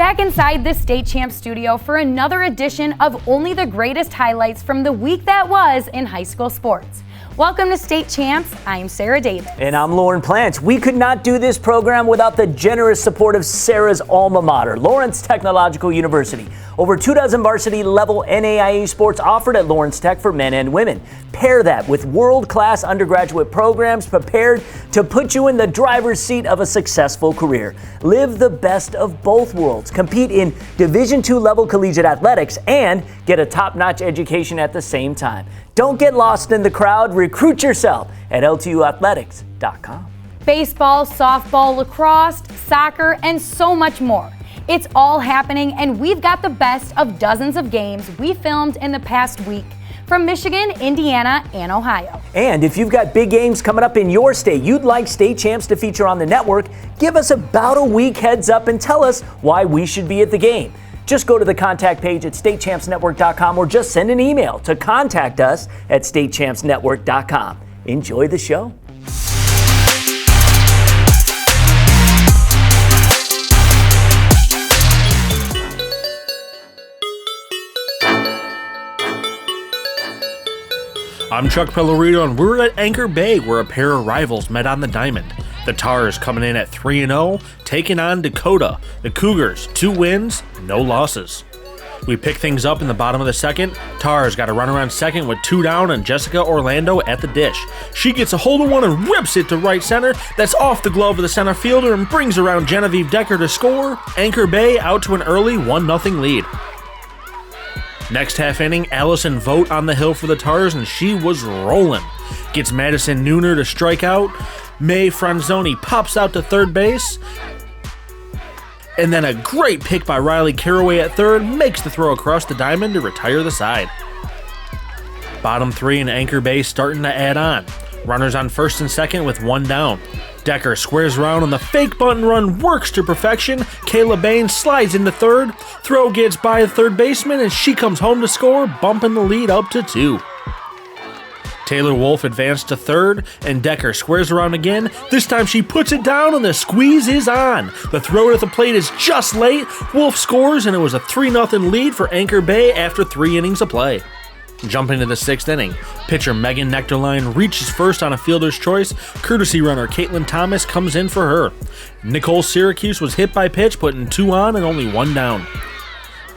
back inside the State Champs studio for another edition of only the greatest highlights from the week that was in high school sports. Welcome to State Champs. I'm Sarah Davis. And I'm Lauren Plante. We could not do this program without the generous support of Sarah's alma mater, Lawrence Technological University. Over 24 varsity-level NAIA sports offered at Lawrence Tech for men and women. Pair that with world-class undergraduate programs prepared to put you in the driver's seat of a successful career. Live the best of both worlds. Compete in Division II level collegiate athletics and get a top-notch education at the same time. Don't get lost in the crowd. Recruit yourself at LTUathletics.com. Baseball, softball, lacrosse, soccer, and so much more. It's all happening, and we've got the best of dozens of games we filmed in the past week from Michigan, Indiana, and Ohio. And if you've got big games coming up in your state you'd like State Champs to feature on the network, give us about a week heads up and tell us why we should be at the game. Just go to the contact page at statechampsnetwork.com or just send an email to contact us at statechampsnetwork.com. Enjoy the show. I'm Chuck Pellerito, and we're at Anchor Bay, where a pair of rivals met on the diamond. The Tars coming in at 3-0, taking on Dakota. The Cougars, 2 wins, no losses. We pick things up in the bottom of the second. Tars got a runner on second with 2 down, and Jessica Orlando at the dish. She gets a hold of one and rips it to right center. That's off the glove of the center fielder and brings around Genevieve Decker to score. Anchor Bay out to an early 1-0 lead. Next half inning, Allison Vogt on the hill for the Tars, and she was rolling. Gets Madison Nooner to strike out. May Franzoni pops out to third base. And then a great pick by Riley Caraway at third makes the throw across the diamond to retire the side. Bottom 3 and Anchor Bay starting to add on. Runners on first and second with 1 down. Decker squares around and the fake bunt run works to perfection. Kayla Bain slides into third. Throw gets by the third baseman and she comes home to score, bumping the lead up to 2. Taylor Wolf advanced to third, and Decker squares around again. This time she puts it down, and the squeeze is on. The throw at the plate is just late. Wolf scores, and it was a 3-0 lead for Anchor Bay after 3 innings of play. Jumping to the 6th inning, pitcher Megan Nectarline reaches first on a fielder's choice. Courtesy runner Caitlin Thomas comes in for her. Nicole Syracuse was hit by pitch, putting 2 on and only 1 down.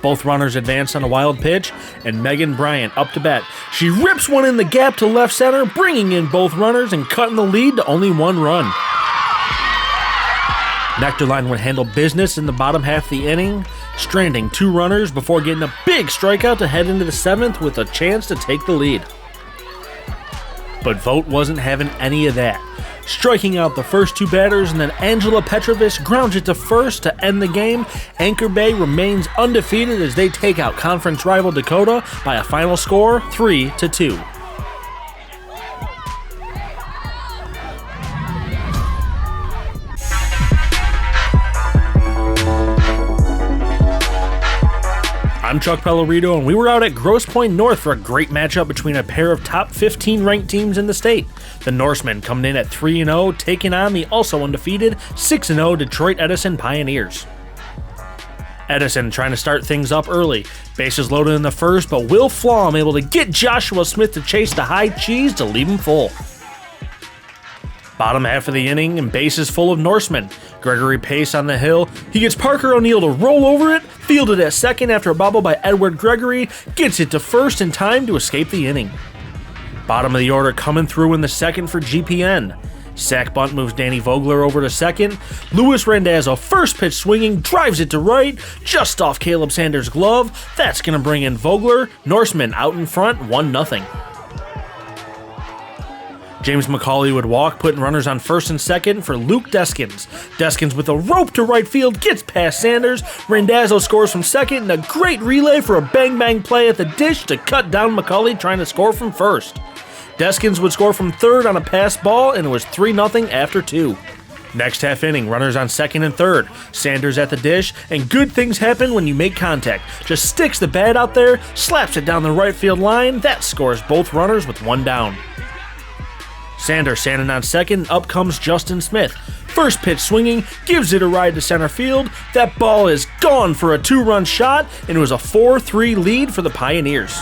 Both runners advance on a wild pitch, and Megan Bryant up to bat. She rips one in the gap to left center, bringing in both runners and cutting the lead to only 1 run. Nectarline would handle business in the bottom half of the inning, stranding 2 runners before getting a big strikeout to head into the 7th with a chance to take the lead. But Vogt wasn't having any of that. Striking out the first 2 batters, and then Angela Petrovich grounds it to first to end the game. Anchor Bay remains undefeated as they take out conference rival Dakota by a final score 3-2. I'm Chuck Pellerito, and we were out at Grosse Pointe North for a great matchup between a pair of top 15 ranked teams in the state. The Norsemen coming in at 3-0, taking on the also undefeated 6-0 Detroit Edison Pioneers. Edison trying to start things up early. Bases loaded in the first, but Will Flom able to get Joshua Smith to chase the high cheese to leave him full. Bottom half of the inning and bases full of Norsemen. Gregory Pace on the hill. He gets Parker O'Neill to roll over it, fielded at second after a bobble by Edward Gregory, gets it to first in time to escape the inning. Bottom of the order coming through in the second for GPN. Sack bunt moves Danny Vogler over to second. Luis Randazzo first pitch swinging, drives it to right, just off Caleb Sanders' glove. That's going to bring in Vogler. Norsemen out in front, 1-0. James McCauley would walk, putting runners on first and second for Luke Deskins. Deskins with a rope to right field gets past Sanders. Randazzo scores from second, and a great relay for a bang-bang play at the dish to cut down McCauley trying to score from first. Deskins would score from third on a pass ball, and it was 3-0 after 2. Next half inning, runners on second and third. Sanders at the dish, and good things happen when you make contact. Just sticks the bat out there, slaps it down the right field line. That scores both runners with 1 down. Sanders standing on second, up comes Justin Smith. First pitch swinging, gives it a ride to center field. That ball is gone for a 2-run shot, and it was a 4-3 lead for the Pioneers.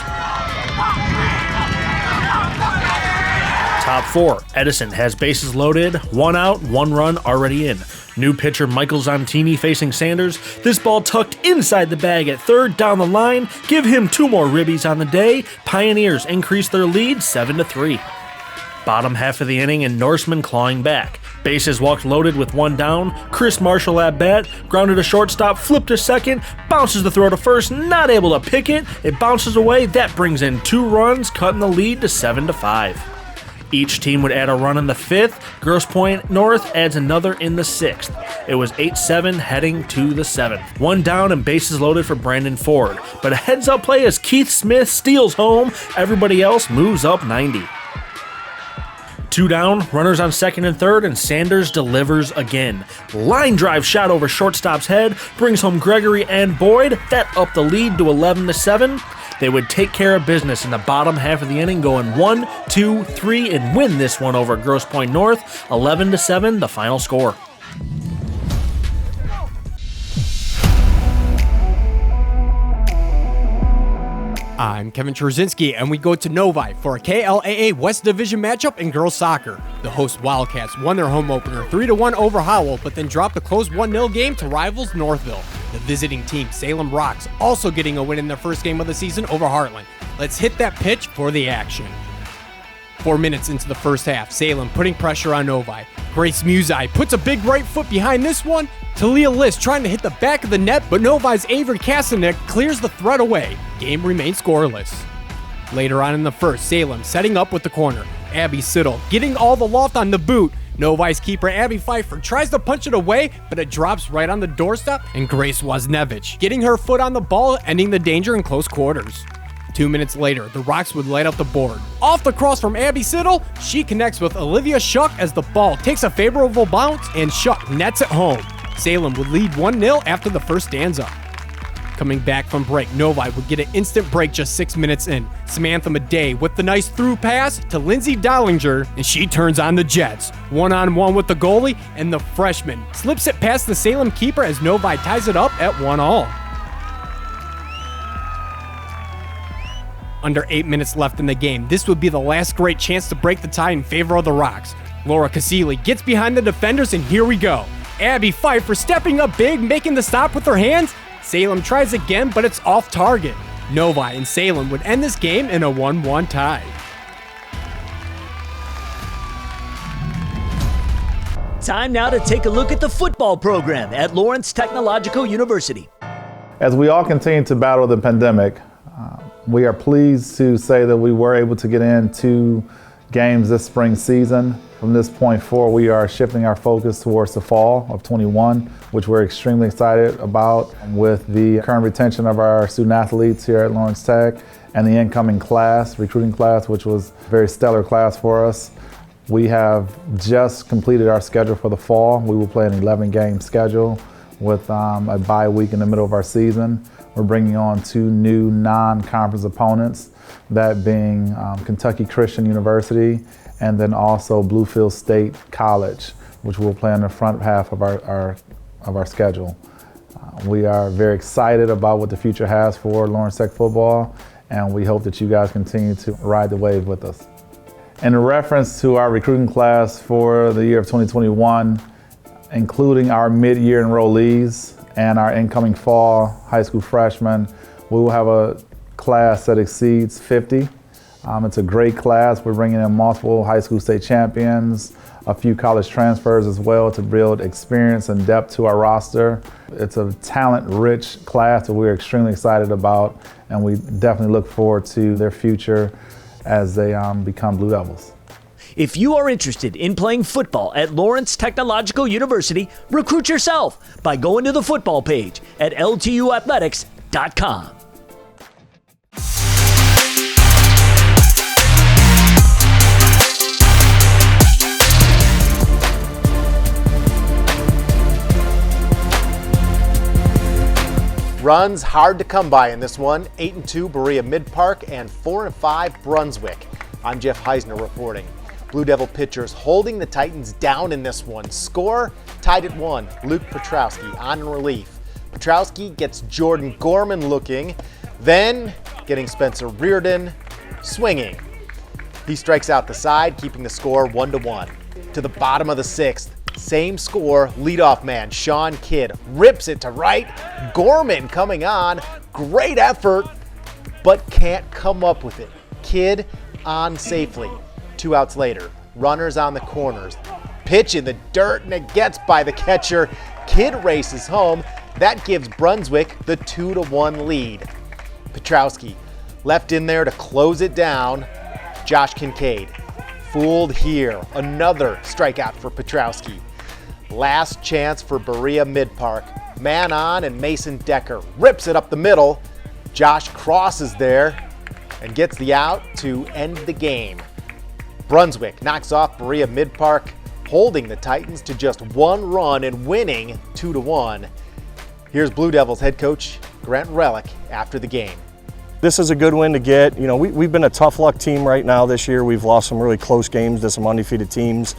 Top 4, Edison has bases loaded, 1 out, 1 run already in. New pitcher Michael Zontini facing Sanders. This ball tucked inside the bag at third down the line. Give him 2 more ribbies on the day. Pioneers increase their lead 7-3. Bottom half of the inning and Norseman clawing back. Bases walked loaded with 1 down. Chris Marshall at bat, grounded to shortstop, flipped to second, bounces the throw to first, not able to pick it. It bounces away. That brings in 2 runs, cutting the lead to 7-5. Each team would add a run in the 5th. Grosse Pointe North adds another in the 6th. It was 8-7 heading to the 7th. 1 down and bases loaded for Brandon Ford. But a heads-up play as Keith Smith steals home. Everybody else moves up 90. 2 down, runners on second and third, and Sanders delivers again. Line drive shot over shortstop's head, brings home Gregory and Boyd. That upped the lead to 11-7. They would take care of business in the bottom half of the inning, going 1, 2, 3, and win this one over Grosse Pointe North, 11-7, the final score. I'm Kevin Trzynski, and we go to Novi for a KLAA West Division matchup in girls soccer. The host Wildcats won their home opener 3-1 over Howell, but then dropped a close 1-0 game to rivals Northville. The visiting team, Salem Rocks, also getting a win in their first game of the season over Heartland. Let's hit that pitch for the action. 4 minutes into the first half, Salem putting pressure on Novi. Grace Musai puts a big right foot behind this one. Talia List trying to hit the back of the net, but Novi's Avery Kastanek clears the threat away. Game remains scoreless. Later on in the first, Salem setting up with the corner. Abby Siddle getting all the loft on the boot. Novi's keeper Abby Pfeiffer tries to punch it away, but it drops right on the doorstep, and Grace Wozniewicz getting her foot on the ball, ending the danger in close quarters. 2 minutes later, the Rocks would light up the board. Off the cross from Abby Siddle, she connects with Olivia Shuck as the ball takes a favorable bounce, and Shuck nets it home. Salem would lead 1-0 after the first stanza. Coming back from break, Novi would get an instant break just 6 minutes in. Samantha Madej with the nice through pass to Lindsay Dollinger, and she turns on the Jets. 1-on-1 with the goalie, and the freshman slips it past the Salem keeper as Novi ties it up at 1-1. Under 8 minutes left in the game, this would be the last great chance to break the tie in favor of the Rocks. Laura Casilli gets behind the defenders, and here we go. Abby Pfeiffer stepping up big, making the stop with her hands. Salem tries again, but it's off target. Novi and Salem would end this game in a 1-1 tie. Time now to take a look at the football program at Lawrence Technological University. As we all continue to battle the pandemic, we are pleased to say that we were able to get in 2 games this spring season. From this point forward, we are shifting our focus towards the fall of 21, which we're extremely excited about with the current retention of our student athletes here at Lawrence Tech and the incoming class, recruiting class, which was a very stellar class for us. We have just completed our schedule for the fall. We will play an 11-game schedule with a bye week in the middle of our season. We're bringing on 2 new non-conference opponents, that being Kentucky Christian University and then also Bluefield State College, which we'll play in the front half of our schedule. We are very excited about what the future has for Lawrence Tech football, and we hope that you guys continue to ride the wave with us. In reference to our recruiting class for the year of 2021, including our mid-year enrollees and our incoming fall high school freshmen, we will have a class that exceeds 50. It's a great class. We're bringing in multiple high school state champions, a few college transfers as well to build experience and depth to our roster. It's a talent-rich class that we're extremely excited about, and we definitely look forward to their future as they become Blue Devils. If you are interested in playing football at Lawrence Technological University, recruit yourself by going to the football page at ltuathletics.com. Runs hard to come by in this one. 8-2 Berea Mid Park and 4-5 Brunswick. I'm Jeff Heisner reporting. Blue Devil pitchers holding the Titans down in this one. Score tied at 1. Luke Petrowski on in relief. Petrowski gets Jordan Gorman looking, then getting Spencer Reardon swinging. He strikes out the side, keeping the score 1-1. To the bottom of the 6th, same score, leadoff man Sean Kidd rips it to right. Gorman coming on, great effort, but can't come up with it. Kidd on safely. 2 outs later, runners on the corners. Pitch in the dirt and it gets by the catcher. Kidd races home. That gives Brunswick the 2-1 lead. Petrowski left in there to close it down. Josh Kincaid fooled here. Another strikeout for Petrowski. Last chance for Berea Mid-Park. Man on and Mason Decker rips it up the middle. Josh crosses there and gets the out to end the game. Brunswick knocks off Berea Mid-Park, holding the Titans to just 1 run and winning 2-1. Here's Blue Devils head coach Grant Relic after the game. This is a good win to get. You know, we've been a tough luck team right now this year. We've lost some really close games to some undefeated teams.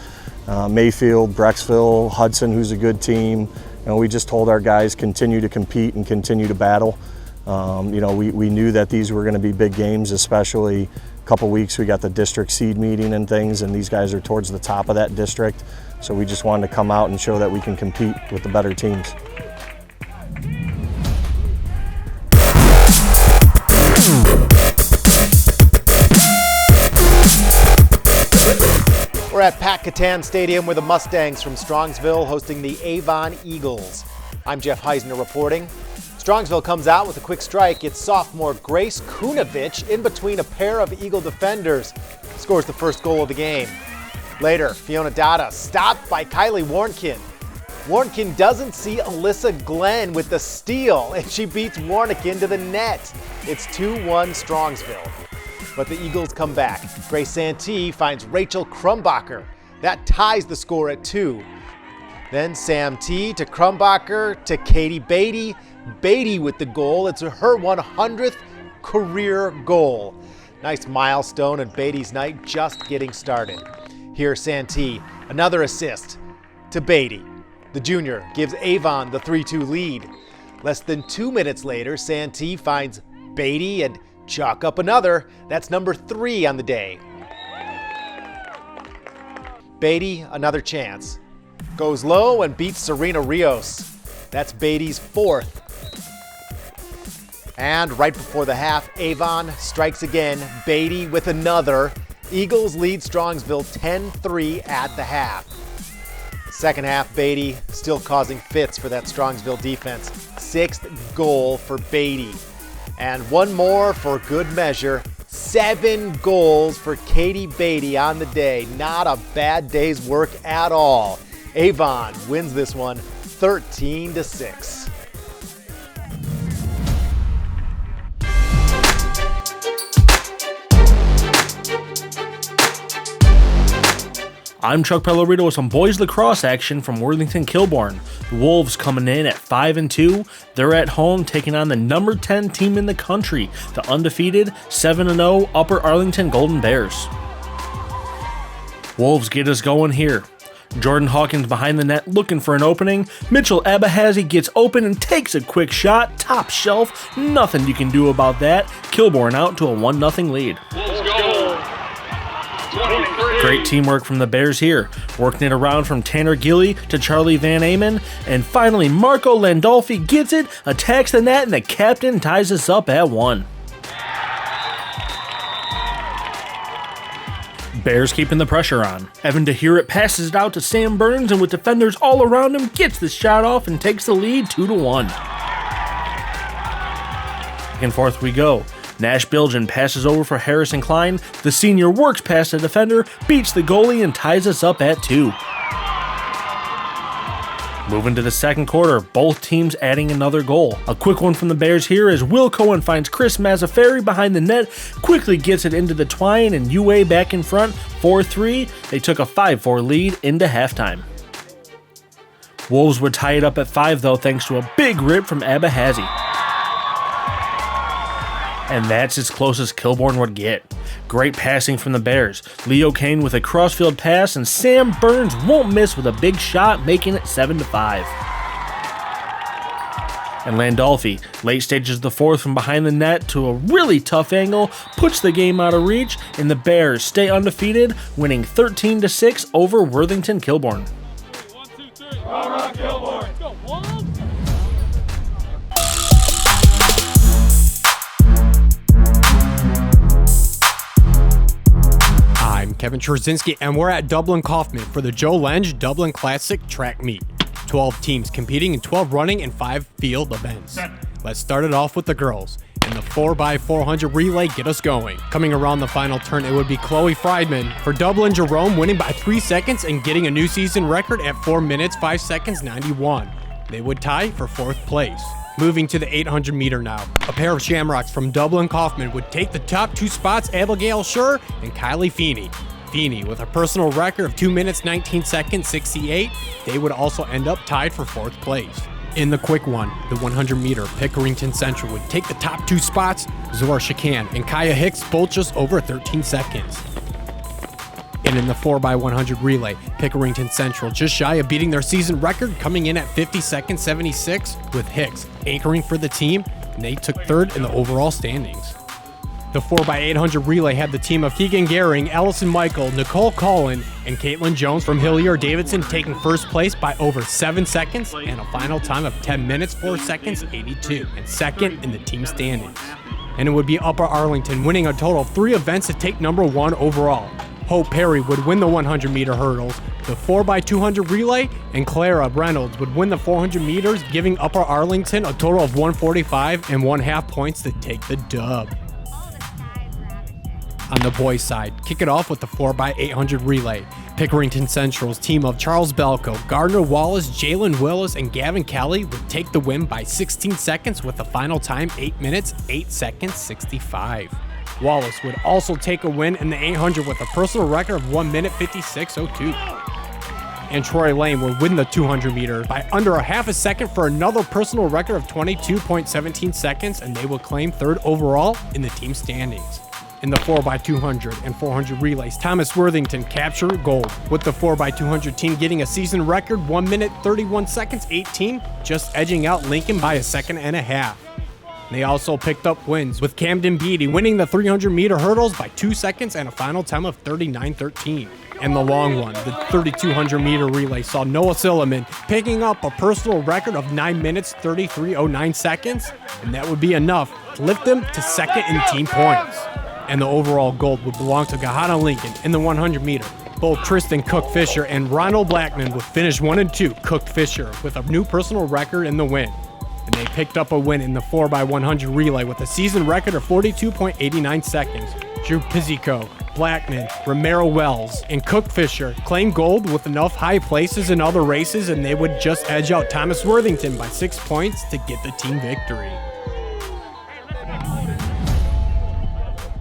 Mayfield, Brecksville, Hudson, who's a good team. We just told our guys continue to compete and continue to battle. We knew that these were going to be big games, especially a couple weeks we got the district seed meeting and things, and these guys are towards the top of that district. So we just wanted to come out and show that we can compete with the better teams. We're at Pat Catan Stadium where the Mustangs from Strongsville hosting the Avon Eagles. I'm Jeff Heisner reporting. Strongsville comes out with a quick strike. It's sophomore Grace Kunovich in between a pair of Eagle defenders. Scores the first goal of the game. Later, Fiona Dada stopped by Kylie Warnkin. Warnkin doesn't see Alyssa Glenn with the steal, and she beats Warnkin to the net. It's 2-1 Strongsville. But the Eagles come back. Grace Santee finds Rachel Krumbacher. That ties the score at 2. Then Sam T to Krumbacher to Katie Beatty. Beatty with the goal. It's her 100th career goal. Nice milestone and Beatty's night just getting started. Here's Santee, another assist to Beatty. The junior gives Avon the 3-2 lead. Less than 2 minutes later, Santee finds Beatty and chalk up another. That's number 3 on the day. Beatty, another chance. Goes low and beats Serena Rios. That's Beatty's 4th. And right before the half, Avon strikes again. Beatty with another. Eagles lead Strongsville 10-3 at the half. Second half, Beatty still causing fits for that Strongsville defense. 6th goal for Beatty. And one more for good measure. 7 goals for Katie Beatty on the day. Not a bad day's work at all. Avon wins this one 13-6. I'm Chuck Pellerito with some boys lacrosse action from Worthington Kilbourne. The Wolves coming in at 5-2. They're at home taking on the number 10 team in the country, the undefeated 7-0 Upper Arlington Golden Bears. Wolves get us going here. Jordan Hawkins behind the net looking for an opening. Mitchell Abahazi gets open and takes a quick shot. Top shelf. Nothing you can do about that. Kilbourne out to a 1-0 lead. Let's go. 23. Great teamwork from the Bears here, working it around from Tanner Gilly to Charlie Van Amen, and finally Marco Landolfi gets it, attacks the net, and the captain ties us up at 1. Bears keeping the pressure on. Evan DeHewitt passes it out to Sam Burns, and with defenders all around him, gets the shot off and takes the lead 2-1. Back and forth we go. Nash Bilgen passes over for Harrison Klein. The senior works past the defender, beats the goalie, and ties us up at 2. Moving to the second quarter, both teams adding another goal. A quick one from the Bears here as Will Cohen finds Chris Mazzaferri behind the net, quickly gets it into the twine, and UA back in front, 4-3. They took a 5-4 lead into halftime. Wolves would tie it up at 5 though, thanks to a big rip from Abahazi. And that's as close as Kilbourne would get. Great passing from the Bears. Leo Kane with a crossfield pass, and Sam Burns won't miss with a big shot, making it 7-5. And Landolfi, late stages of the fourth from behind the net to a really tough angle, puts the game out of reach, and the Bears stay undefeated, winning 13-6 over Worthington Kilbourne. 1, 2, 3. All right, Kilbourne. Go, Wolves. I'm Kevin Czerzinski, and we're at Dublin Kaufman for the Joe Lenge Dublin Classic Track Meet. 12 teams competing in 12 running and 5 field events. Let's start it off with the girls. In the 4x400 relay, get us going. Coming around the final turn, it would be Chloe Friedman for Dublin Jerome, winning by 3 seconds and getting a new season record at 4 minutes, 5 seconds, 91. They would tie for 4th place. Moving to the 800 meter now. A pair of Shamrocks from Dublin Kaufman would take the top 2 spots, Abigail Schur and Kylie Feeney. Feeney with a personal record of 2 minutes, 19 seconds, 68. They would also end up tied for 4th place. In the quick one, the 100 meter, Pickerington Central would take the top 2 spots, Zora Shakan and Kaya Hicks both just over 13 seconds. And in the 4x100 relay, Pickerington Central just shy of beating their season record, coming in at 50 seconds 76, with Hicks anchoring for the team, and they took 3rd in the overall standings. The 4x800 relay had the team of Keegan Gehring, Allison Michael, Nicole Collin, and Caitlin Jones from Hillier-Davidson taking 1st place by over 7 seconds and a final time of 10 minutes, 4 seconds, 82, and 2nd in the team standings. And it would be Upper Arlington winning a total of 3 events to take number 1 overall. Hope Perry would win the 100 meter hurdles, the 4x200 relay, and Clara Reynolds would win the 400 meters, giving Upper Arlington a total of 145 and 1/2 points to take the dub. On the boys' side, kick it off with the 4x800 relay. Pickerington Central's team of Charles Belko, Gardner Wallace, Jalen Willis, and Gavin Kelly would take the win by 16 seconds with a final time 8 minutes, 8 seconds, 65. Wallace would also take a win in the 800 with a personal record of 1 minute, 56.02. And Troy Lane would win the 200 meter by under a half a second for another personal record of 22.17 seconds, and they would claim 3rd overall in the team standings. In the 4x200 and 400 relays, Thomas Worthington captured gold, with the 4x200 team getting a season record 1 minute 31 seconds 18, just edging out Lincoln by a second and a half. They also picked up wins, with Camden Beatty winning the 300 meter hurdles by 2 seconds and a final time of 39.13. And the long one, the 3200 meter relay, saw Noah Silliman picking up a personal record of 9 minutes 33.09 seconds, and that would be enough to lift them to 2nd in team points. And the overall gold would belong to Gahanna Lincoln in the 100 meter. Both Tristan Cook-Fisher and Ronald Blackman would finish 1 and 2, Cook-Fisher with a new personal record in the win. And they picked up a win in the 4x100 relay with a season record of 42.89 seconds. Drew Pizzico, Blackman, Romero Wells, and Cook-Fisher claimed gold with enough high places in other races, and they would just edge out Thomas Worthington by 6 points to get the team victory.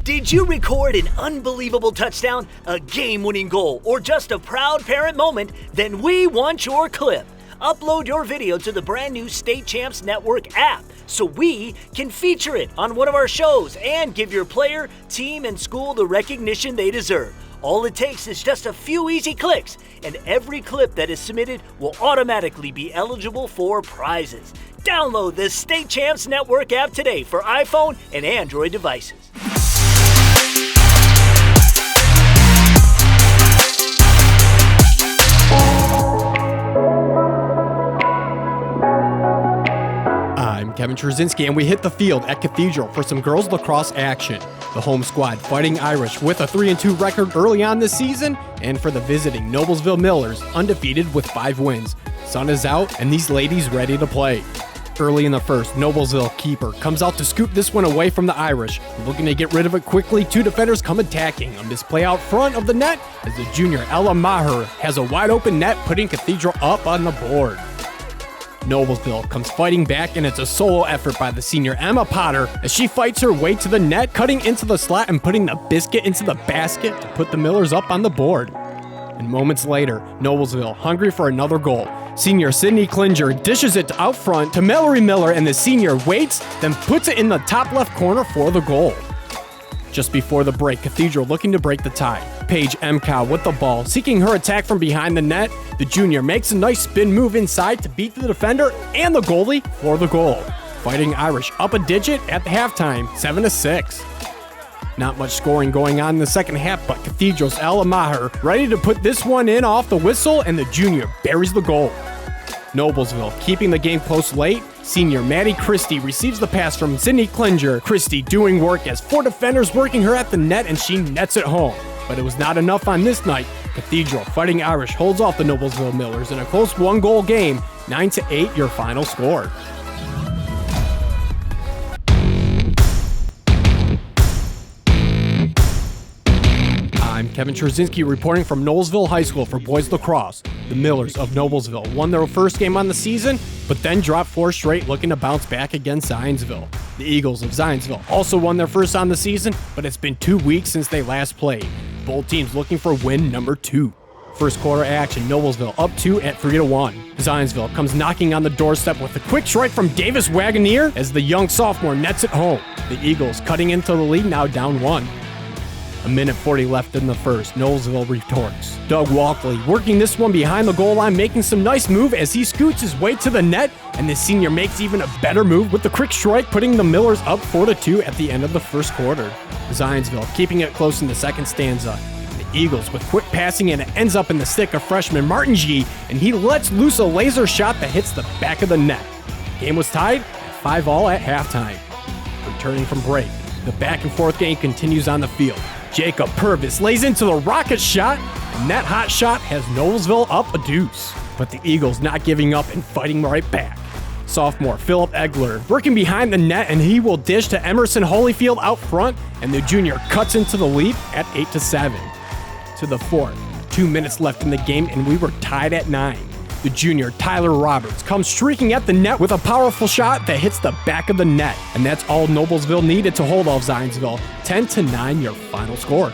Did you record an unbelievable touchdown, a game-winning goal, or just a proud parent moment? Then we want your clip. Upload your video to the brand new State Champs Network app so we can feature it on one of our shows and give your player, team, and school the recognition they deserve. All it takes is just a few easy clicks, and every clip that is submitted will automatically be eligible for prizes. Download the State Champs Network app today for iPhone and Android devices. I'm Kevin Czerzinski, and we hit the field at Cathedral for some girls lacrosse action. The home squad fighting Irish with a 3-2 record early on this season, and for the visiting Noblesville Millers, undefeated with 5 wins. Sun is out, and these ladies ready to play. Early in the first, Noblesville keeper comes out to scoop this one away from the Irish. Looking to get rid of it quickly, 2 defenders come attacking. A misplay out front of the net as the junior Ella Maher has a wide open net, putting Cathedral up on the board. Noblesville comes fighting back, and it's a solo effort by the senior Emma Potter as she fights her way to the net, cutting into the slot and putting the biscuit into the basket to put the Millers up on the board. And moments later, Noblesville, hungry for another goal, Senior Sydney Klinger dishes it out front to Mallory Miller, and the senior waits, then puts it in the top left corner for the goal. Just before the break, Cathedral looking to break the tie. Paige Emcow with the ball, seeking her attack from behind the net. The junior makes a nice spin move inside to beat the defender and the goalie for the goal. Fighting Irish up a digit at halftime, 7-6. Not much scoring going on in the second half, but Cathedral's Ella Maher ready to put this one in off the whistle, and the junior buries the goal. Noblesville keeping the game close late. Senior Maddie Christie receives the pass from Sydney Klinger. Christie doing work as 4 defenders working her at the net, and she nets it home. But it was not enough on this night. Cathedral Fighting Irish holds off the Noblesville Millers in a close 1-goal game. 9-8 your final score. I'm Kevin Trzynski reporting from Knowlesville High School for boys lacrosse. The Millers of Noblesville won their first game on the season, but then dropped 4 straight looking to bounce back against Zionsville. The Eagles of Zionsville also won their first on the season, but it's been 2 weeks since they last played. Both teams looking for win number 2. First quarter action, Noblesville up 2 at 3-1. Zionsville comes knocking on the doorstep with a quick strike from Davis Wagoneer as the young sophomore nets it home. The Eagles cutting into the lead, now down 1. A minute 40 left in the first. Knowlesville retorts. Doug Walkley working this one behind the goal line, making some nice move as he scoots his way to the net, and the senior makes even a better move with the quick strike, putting the Millers up 4-2 at the end of the first quarter. Zionsville keeping it close in the second stanza. The Eagles with quick passing, and it ends up in the stick of freshman Martin G, and he lets loose a laser shot that hits the back of the net. Game was tied at 5-5 at halftime. Returning from break, the back and forth game continues on the field. Jacob Purvis lays into the rocket shot, and that hot shot has Knowlesville up a deuce. But the Eagles not giving up and fighting right back. Sophomore Philip Egler working behind the net, and he will dish to Emerson Holyfield out front, and the junior cuts into the lead at 8-7. To the fourth, 2 minutes left in the game, and we were tied at 9. The junior Tyler Roberts comes streaking at the net with a powerful shot that hits the back of the net. And that's all Noblesville needed to hold off Zionsville. 10-9 your final score.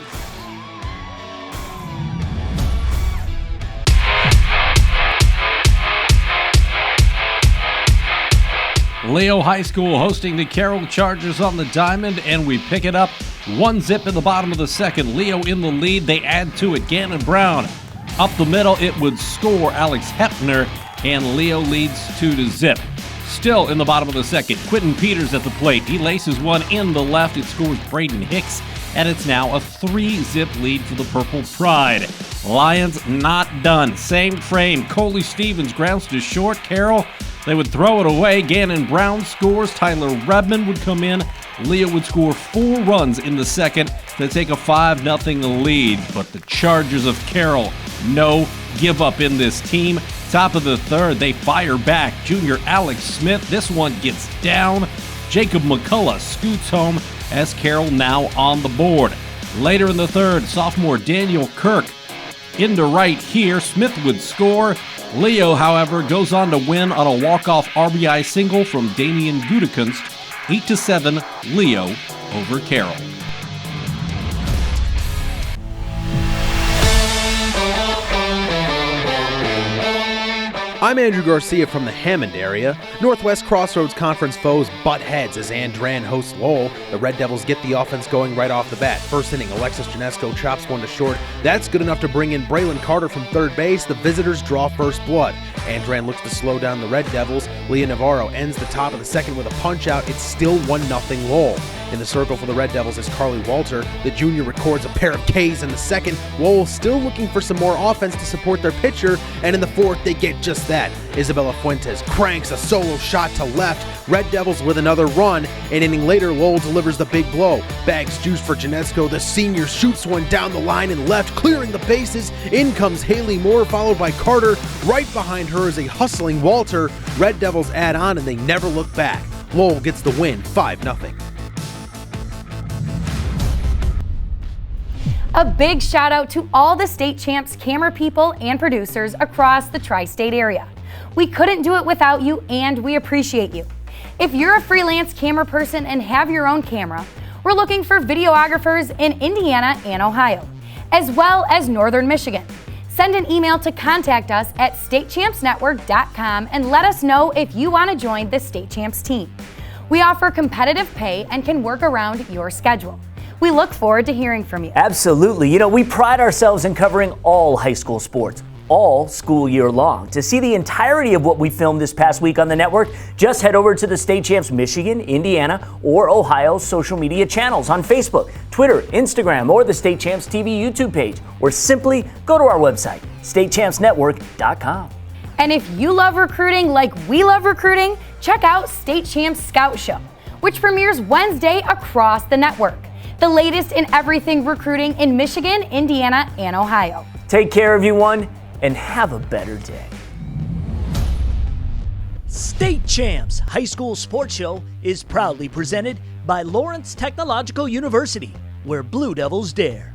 Leo High School hosting the Carroll Chargers on the diamond, and we pick it up 1-0 in the bottom of the second. Leo in the lead. They add to it. Gannon Brown up the middle, it would score Alex Hepner, and Leo leads 2-0. Still in the bottom of the second, Quentin Peters at the plate. He laces one in the left. It scores Braden Hicks, and it's now a 3-0 lead for the Purple Pride. Lions not done. Same frame. Coley Stevens grounds to short. Carroll, they would throw it away. Gannon Brown scores. Tyler Redmond would come in. Leo would score 4 runs in the second to take a 5-0 lead. But the Chargers of Carroll, no give up in this team. Top of the third, they fire back. Junior Alex Smith, this one gets down. Jacob McCullough scoots home as Carroll now on the board. Later in the third, sophomore Daniel Kirk into right here. Smith would score. Leo, however, goes on to win on a walk-off RBI single from Damian Gutekunst. 8-7, Leo over Carroll. I'm Andrew Garcia from the Hammond area. Northwest Crossroads Conference foes butt heads as Andran hosts Lowell. The Red Devils get the offense going right off the bat. First inning, Alexis Janesco chops one to short. That's good enough to bring in Braylon Carter from third base. The visitors draw first blood. Andran looks to slow down the Red Devils. Leah Navarro ends the top of the second with a punch-out. It's still 1-0 Lowell. In the circle for the Red Devils is Carly Walter. The junior records a pair of Ks in the second. Lowell still looking for some more offense to support their pitcher, and in the fourth, they get just that. Isabella Fuentes cranks a solo shot to left. Red Devils with another run. An inning later, Lowell delivers the big blow. Bags juice for Janesco. The senior shoots one down the line and left, clearing the bases. In comes Haley Moore, followed by Carter. Right behind her is a hustling Walter. Red Devils add on, and they never look back. Lowell gets the win, 5-0. A big shout out to all the state champs, camera people, and producers across the tri-state area. We couldn't do it without you, and we appreciate you. If you're a freelance camera person and have your own camera, we're looking for videographers in Indiana and Ohio, as well as Northern Michigan. Send an email to contact us at statechampsnetwork.com and let us know if you want to join the State Champs team. We offer competitive pay and can work around your schedule. We look forward to hearing from you. Absolutely. You know, we pride ourselves in covering all high school sports, all school year long. To see the entirety of what we filmed this past week on the network, just head over to the State Champs Michigan, Indiana, or Ohio social media channels on Facebook, Twitter, Instagram, or the State Champs TV YouTube page, or simply go to our website, statechampsnetwork.com. And if you love recruiting like we love recruiting, check out State Champs Scout Show, which premieres Wednesday across the network. The latest in everything recruiting in Michigan, Indiana, and Ohio. Take care, everyone, and have a better day. State Champs High School Sports Show is proudly presented by Lawrence Technological University, where Blue Devils dare.